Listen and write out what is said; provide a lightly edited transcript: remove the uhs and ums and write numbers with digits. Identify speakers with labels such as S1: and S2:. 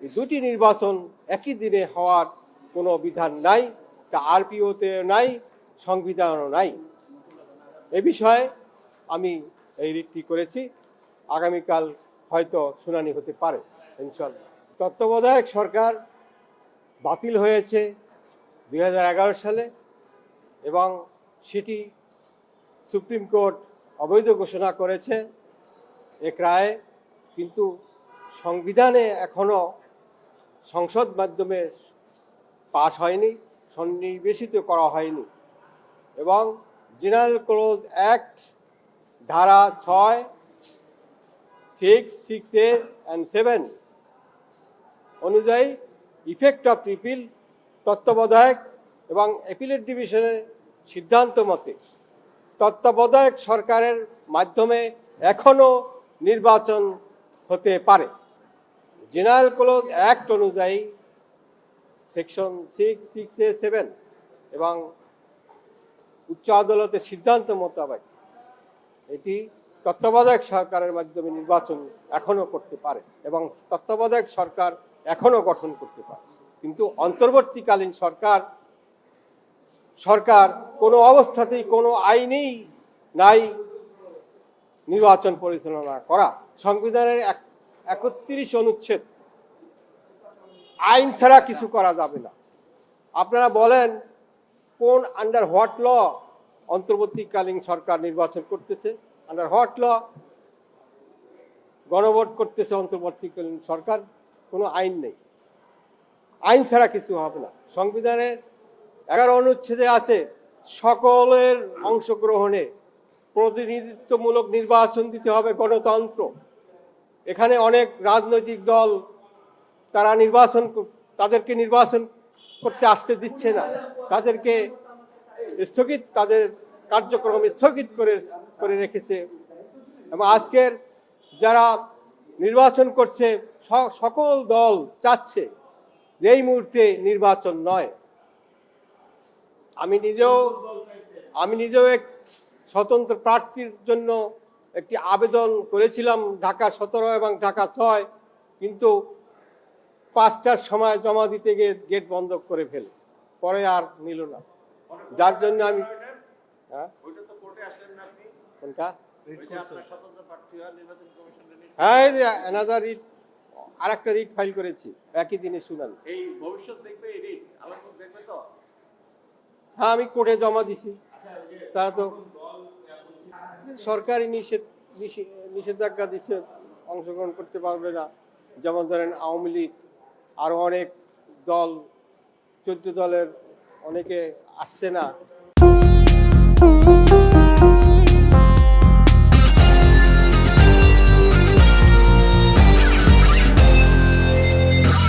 S1: এই দুটি নির্বাচন একই দিনে হওয়ার কোনো বিধান নাই, তা আরপিওতে নাই, সংবিধানও নাই। এ বিষয়ে আমি এই রিটটি করেছি। আগামীকাল হয়তো শুনানি হতে পারে ইনশাআল্লাহ। তত্ত্বাবধায়ক সরকার বাতিল হয়েছে 2011 সালে এবং সেটি সুপ্রিম কোর্ট অবৈধ ঘোষণা করেছে এক রায়ে, কিন্তু সংবিধানে এখনো সংসদ মাধ্যমে পাশ হয়নি, সন্নিবেশিত করা হয়নি এবং জেনারেল ক্লোজ অ্যাক্ট ধারা 6, 6, 6A and 7 অনুযায়ী ইফেক্ট অফ রিপিল তত্ত্বাবধায়ক এবং অ্যাপিলেট ডিভিশনের সিদ্ধান্ত মতে তত্ত্বাবধায়ক সরকারের মাধ্যমে এখনও নির্বাচন হতে পারে। জেনারেল ক্লোজ অ্যাক্ট অনুযায়ী সেকশন 6, 6A, 7 এবং উচ্চ আদালতের সিদ্ধান্ত মোতাবেক এটি তত্ত্বাবধায়ক সরকারের মাধ্যমে নির্বাচন এখনও করতে পারে এবং তত্ত্বাবধায়ক সরকার এখনও গঠন করতে পারে। কিন্তু অন্তর্বর্তীকালীন সরকার কোনো অবস্থাতেই কোনো আইনেই নাই নির্বাচন পরিচালনা করা। সংবিধানের 31 অনুচ্ছেদ আইন ছাড়া কিছু করা যাবে না। আপনারা বলেন কোন আন্ডার হোয়াট ল অন্তর্বর্তীকালীন সরকার নির্বাচন করতেছে? আন্ডার হোয়াট ল গণভোট করতেছে অন্তর্বর্তীকালীন সরকার? কোনো আইন নেই, আইন ছাড়া কিছু হবে না। সংবিধানের 11 অনুচ্ছেদে আছে সকলের অংশগ্রহণে প্রতিনিধিত্বমূলক নির্বাচন দিতে হবে, গণতন্ত্র। এখানে অনেক রাজনৈতিক দল তাদেরকে নির্বাচন করতে আসতে দিচ্ছে না, তাদেরকে তাদের কার্যক্রম স্থগিত করে রেখেছে এবং আজকের যারা নির্বাচন করছে সকল দল চাচ্ছে যে এই মুহূর্তে নির্বাচন নয়। আমি নিজেও এক স্বতন্ত্র প্রার্থীর জন্য একটি আবেদন করেছিলাম ঢাকা 17 এবং ঢাকা 6, কিন্তু 5টার সময় জমা দিতে গিয়ে গেট বন্ধ করে ফেলে, পরে আর নিল না। যার জন্য আমি কোনটা আরেকটা রিট ফাইল করেছি, একই দিনে শুনানি। হ্যাঁ, আমি কোর্টে জমা দিছি। তারা তো সরকারি নিষেধাজ্ঞা দিচ্ছে, অংশগ্রহণ করতে পারবে না। যেমন ধরেন আওয়ামী লীগ, আরো অনেক দল, 14 দলের অনেকে আসছে না,